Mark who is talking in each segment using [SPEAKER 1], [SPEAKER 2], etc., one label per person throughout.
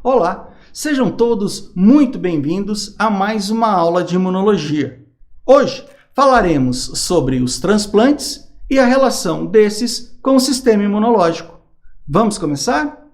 [SPEAKER 1] Olá, sejam todos muito bem-vindos a mais uma aula de imunologia. Hoje falaremos sobre os transplantes e a relação desses com o sistema imunológico. Vamos começar?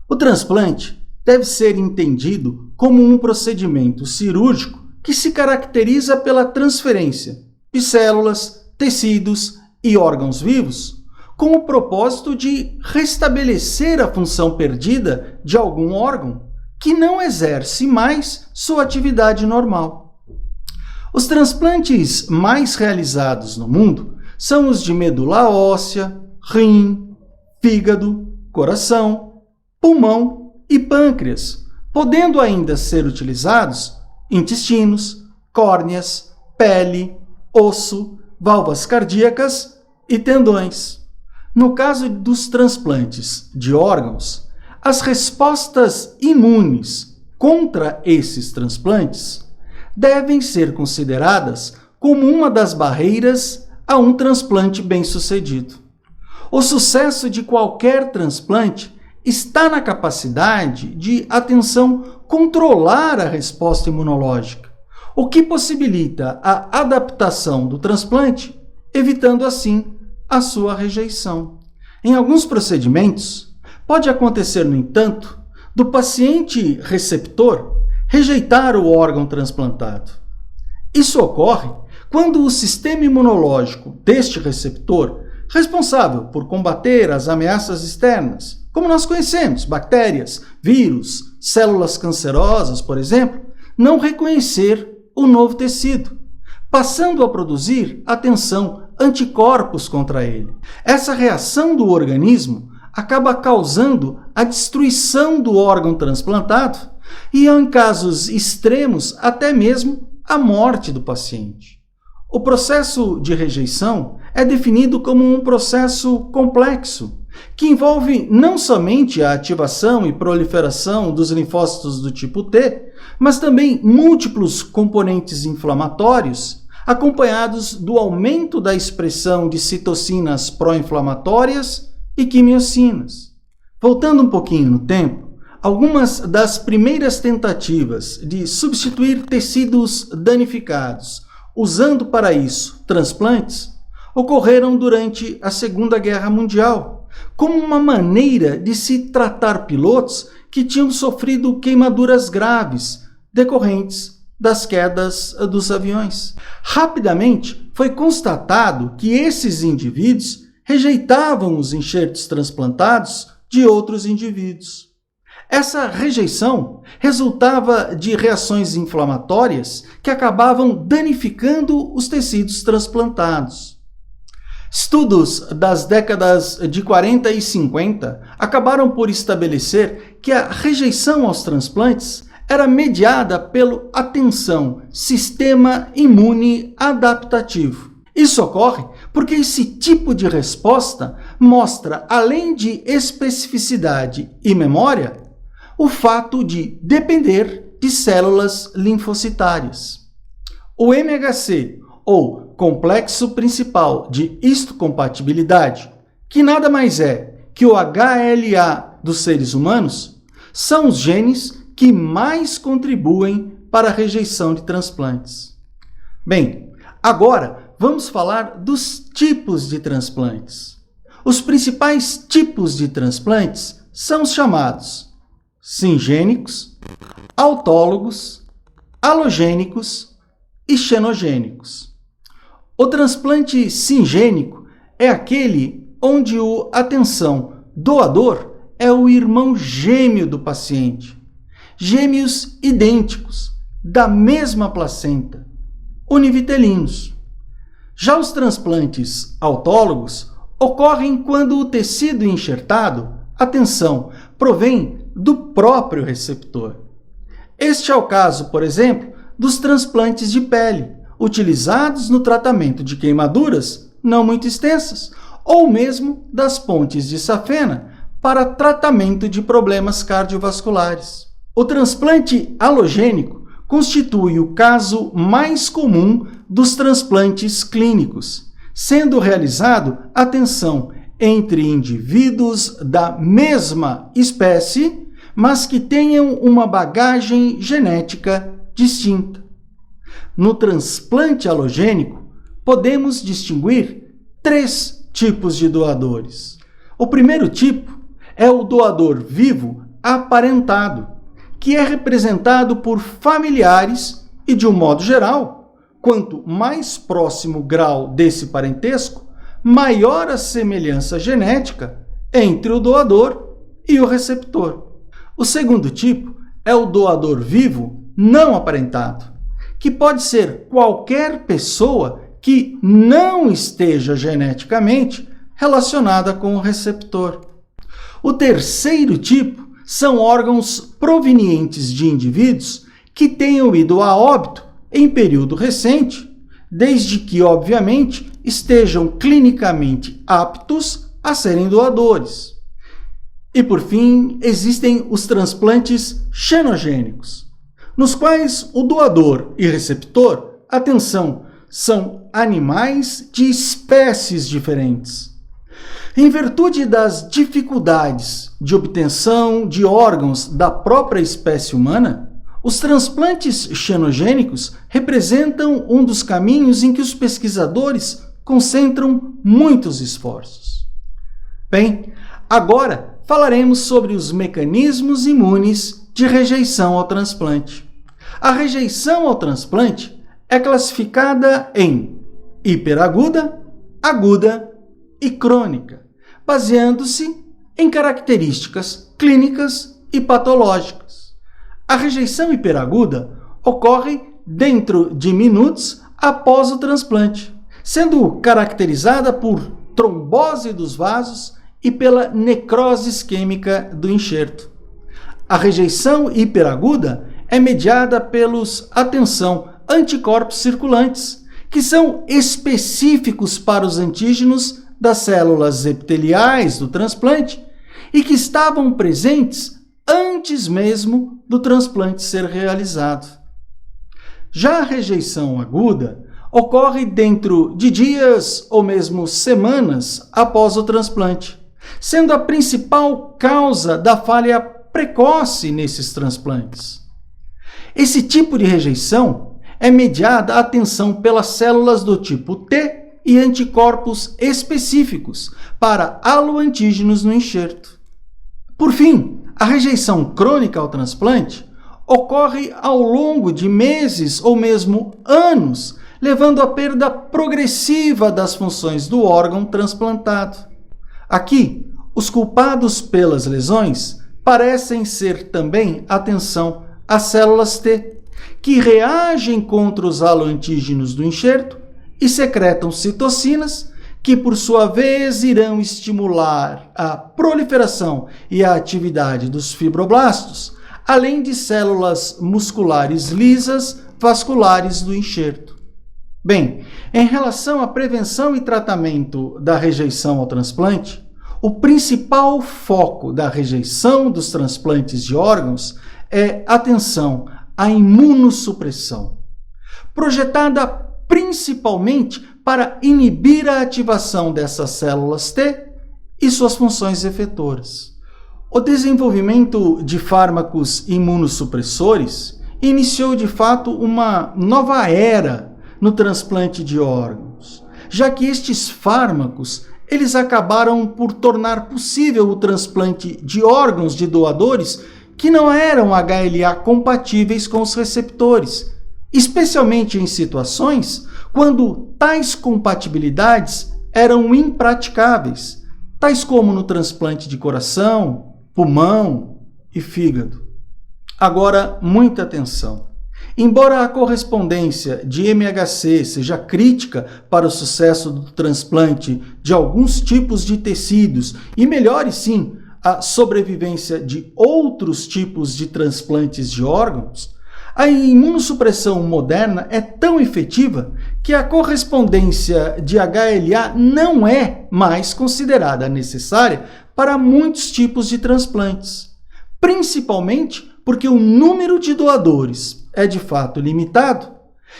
[SPEAKER 1] O transplante deve ser entendido como um procedimento cirúrgico que se caracteriza pela transferência de células, tecidos e órgãos vivos com o propósito de restabelecer a função perdida de algum órgão que não exerce mais sua atividade normal. Os transplantes mais realizados no mundo são os de medula óssea, rim, fígado, coração, pulmão e pâncreas, podendo ainda ser utilizados intestinos, córneas, pele, osso, válvulas cardíacas e tendões. No caso dos transplantes de órgãos, as respostas imunes contra esses transplantes devem ser consideradas como uma das barreiras a um transplante bem-sucedido. O sucesso de qualquer transplante está na capacidade de a controlar a resposta imunológica, o que possibilita a adaptação do transplante, evitando assim a sua rejeição. Em alguns procedimentos, pode acontecer, no entanto, do paciente receptor rejeitar o órgão transplantado. Isso ocorre quando o sistema imunológico deste receptor, responsável por combater as ameaças externas, como nós conhecemos, bactérias, vírus, células cancerosas, por exemplo, não reconhecer o novo tecido, passando a produzir, anticorpos contra ele. Essa reação do organismo acaba causando a destruição do órgão transplantado e, em casos extremos, até mesmo a morte do paciente. O processo de rejeição é definido como um processo complexo, que envolve não somente a ativação e proliferação dos linfócitos do tipo T, mas também múltiplos componentes inflamatórios, acompanhados do aumento da expressão de citocinas pró-inflamatórias e quimiocinas. Voltando um pouquinho no tempo, algumas das primeiras tentativas de substituir tecidos danificados, usando para isso transplantes, ocorreram durante a Segunda Guerra Mundial, como uma maneira de se tratar pilotos que tinham sofrido queimaduras graves decorrentes das quedas dos aviões. Rapidamente foi constatado que esses indivíduos rejeitavam os enxertos transplantados de outros indivíduos. Essa rejeição resultava de reações inflamatórias que acabavam danificando os tecidos transplantados. Estudos das décadas de 40 e 50 acabaram por estabelecer que a rejeição aos transplantes era mediada pelo sistema imune adaptativo. Isso ocorre porque esse tipo de resposta mostra, além de especificidade e memória, o fato de depender de células linfocitárias. O MHC, ou complexo principal de histocompatibilidade, que nada mais é que o HLA dos seres humanos, são os genes que mais contribuem para a rejeição de transplantes. Bem, agora vamos falar dos tipos de transplantes. Os principais tipos de transplantes são os chamados singênicos, autólogos, alogênicos e xenogênicos. O transplante singênico é aquele onde o doador é o irmão gêmeo do paciente, gêmeos idênticos, da mesma placenta, univitelinos. Já os transplantes autólogos ocorrem quando o tecido enxertado, provém do próprio receptor. Este é o caso, por exemplo, dos transplantes de pele, utilizados no tratamento de queimaduras não muito extensas, ou mesmo das pontes de safena para tratamento de problemas cardiovasculares. O transplante halogênico constitui o caso mais comum dos transplantes clínicos, sendo realizado, atenção, entre indivíduos da mesma espécie, mas que tenham uma bagagem genética distinta. No transplante halogênico, podemos distinguir 3 tipos de doadores. O primeiro tipo é o doador vivo aparentado, que é representado por familiares e, de um modo geral, quanto mais próximo o grau desse parentesco, maior a semelhança genética entre o doador e o receptor. O segundo tipo é o doador vivo não aparentado, que pode ser qualquer pessoa que não esteja geneticamente relacionada com o receptor. O terceiro tipo são órgãos provenientes de indivíduos que tenham ido a óbito em período recente, desde que, obviamente, estejam clinicamente aptos a serem doadores. E, por fim, existem os transplantes xenogênicos, nos quais o doador e receptor, atenção, são animais de espécies diferentes. Em virtude das dificuldades de obtenção de órgãos da própria espécie humana, os transplantes xenogênicos representam um dos caminhos em que os pesquisadores concentram muitos esforços. Bem, agora falaremos sobre os mecanismos imunes de rejeição ao transplante. A rejeição ao transplante é classificada em hiperaguda, aguda e crônica, baseando-se em características clínicas e patológicas. A rejeição hiperaguda ocorre dentro de minutos após o transplante, sendo caracterizada por trombose dos vasos e pela necrose isquêmica do enxerto. A rejeição hiperaguda é mediada pelos, atenção, anticorpos circulantes, que são específicos para os antígenos das células epiteliais do transplante e que estavam presentes antes mesmo do transplante ser realizado. Já a rejeição aguda ocorre dentro de dias ou mesmo semanas após o transplante, sendo a principal causa da falha precoce nesses transplantes. Esse tipo de rejeição é mediada, atenção, pelas células do tipo T e anticorpos específicos para haloantígenos no enxerto. Por fim, a rejeição crônica ao transplante ocorre ao longo de meses ou mesmo anos, levando à perda progressiva das funções do órgão transplantado. Aqui, os culpados pelas lesões parecem ser também, atenção, as células T, que reagem contra os haloantígenos do enxerto e secretam citocinas, que por sua vez irão estimular a proliferação e a atividade dos fibroblastos, além de células musculares lisas vasculares do enxerto. Bem, em relação à prevenção e tratamento da rejeição ao transplante, o principal foco da rejeição dos transplantes de órgãos é, atenção, a imunossupressão, projetada principalmente para inibir a ativação dessas células T e suas funções efetoras. O desenvolvimento de fármacos imunossupressores iniciou de fato uma nova era no transplante de órgãos, já que estes fármacos eles acabaram por tornar possível o transplante de órgãos de doadores que não eram HLA compatíveis com os receptores, especialmente em situações quando tais compatibilidades eram impraticáveis, tais como no transplante de coração, pulmão e fígado. Agora, muita atenção. Embora a correspondência de MHC seja crítica para o sucesso do transplante de alguns tipos de tecidos e melhore, sim, a sobrevivência de outros tipos de transplantes de órgãos, a imunossupressão moderna é tão efetiva que a correspondência de HLA não é mais considerada necessária para muitos tipos de transplantes, principalmente porque o número de doadores é de fato limitado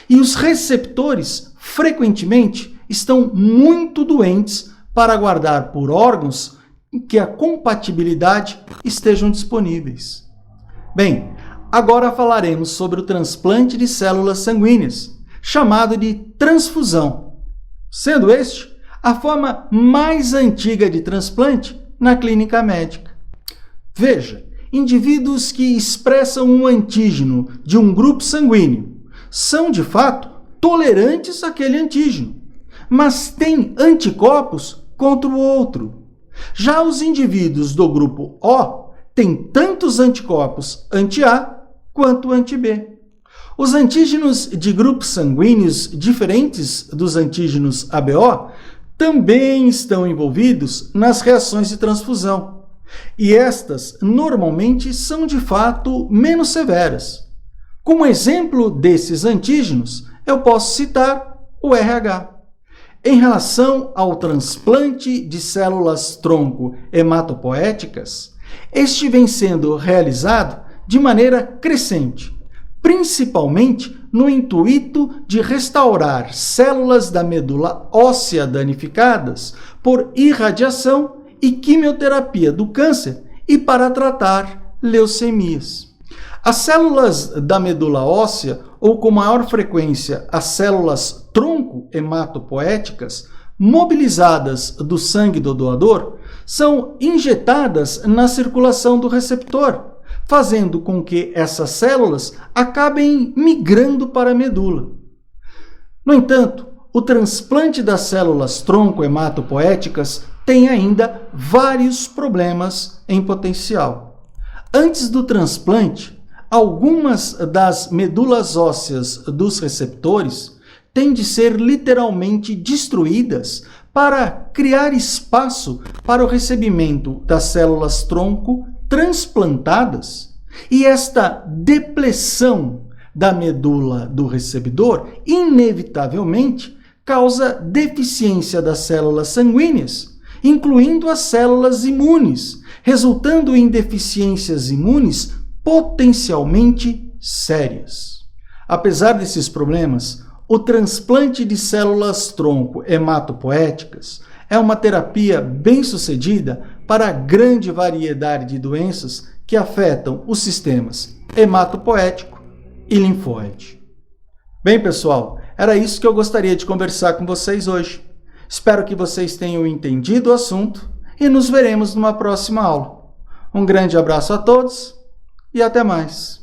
[SPEAKER 1] e os receptores frequentemente estão muito doentes para aguardar por órgãos em que a compatibilidade estejam disponíveis. Bem, agora falaremos sobre o transplante de células sanguíneas, chamado de transfusão, sendo este a forma mais antiga de transplante na clínica médica. Veja, indivíduos que expressam um antígeno de um grupo sanguíneo são, de fato, tolerantes àquele antígeno, mas têm anticorpos contra o outro. Já os indivíduos do grupo O têm tantos anticorpos anti-A quanto anti-B. Os antígenos de grupos sanguíneos diferentes dos antígenos ABO também estão envolvidos nas reações de transfusão, e estas normalmente são de fato menos severas. Como exemplo desses antígenos, eu posso citar o RH. Em relação ao transplante de células-tronco hematopoéticas, este vem sendo realizado de maneira crescente, principalmente no intuito de restaurar células da medula óssea danificadas por irradiação e quimioterapia do câncer e para tratar leucemias. As células da medula óssea, ou com maior frequência as células tronco hematopoéticas, mobilizadas do sangue do doador, são injetadas na circulação do receptor, fazendo com que essas células acabem migrando para a medula. No entanto, o transplante das células tronco hematopoéticas tem ainda vários problemas em potencial. Antes do transplante, algumas das medulas ósseas dos receptores têm de ser literalmente destruídas para criar espaço para o recebimento das células tronco transplantadas, e esta depressão da medula do recebedor inevitavelmente causa deficiência das células sanguíneas, incluindo as células imunes, resultando em deficiências imunes potencialmente sérias. Apesar desses problemas, o transplante de células-tronco hematopoéticas é uma terapia bem-sucedida para a grande variedade de doenças que afetam os sistemas hematopoético e linfóide. Bem, pessoal, era isso que eu gostaria de conversar com vocês hoje. Espero que vocês tenham entendido o assunto e nos veremos numa próxima aula. Um grande abraço a todos e até mais.